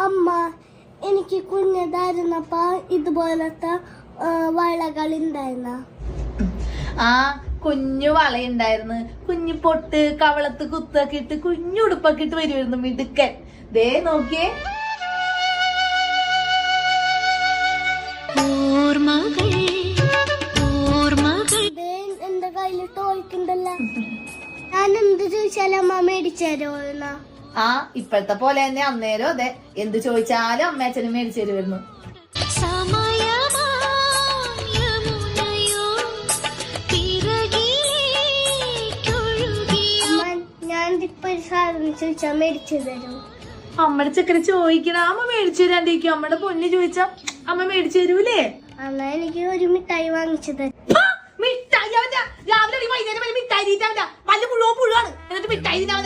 അമ്മ എനിക്ക് കുഞ്ഞതായിരുന്നപ്പോ ഇതുപോലത്തെ വളകൾ ഉണ്ടായിരുന്ന ആ കുഞ്ഞു വളയുണ്ടായിരുന്നു, കുഞ്ഞു പൊട്ട് കവളത്ത് കുത്തൊക്കെ ഇട്ട് കുഞ്ഞുടുപ്പൊക്കെ ഇട്ട് വരുമായിരുന്നു മിടുക്കൻ. ദേ നോക്കിയേ, എന്റെ കയ്യില് തോൽക്കുണ്ടല്ലോ. ഞാൻ എന്ത് ചോദിച്ചാലും അമ്മ മേടിച്ചു തരുമോ? ആ ഇപ്പോഴത്തെ പോലെ തന്നെ അന്നേരം അതെ, എന്ത് ചോദിച്ചാലും അമ്മയച്ഛനും മേടിച്ചു തരുമായിരുന്നു. ഞാനിപ്പോ ഒരു സാധനം ചോദിച്ചാ മേടിച്ചു തരും? അമ്മയുടെ ചക്കര ചോദിക്കണ അമ്മ മേടിച്ചു തരാണ്ടിരിക്കും. അമ്മയുടെ പൊന്ന് ചോദിച്ചാ അമ്മ മേടിച്ചു തരൂലേ? എന്നാ എനിക്ക് ഒരു മിഠായി വാങ്ങിച്ചു തരും. മിഠായി രാവിലെ വൈകുന്നേരം മിഠായി തീറ്റാ പല്ല് മുഴുവൻ പുഴുവാണ്, എന്നിട്ട് മിഠായി തിന്നാ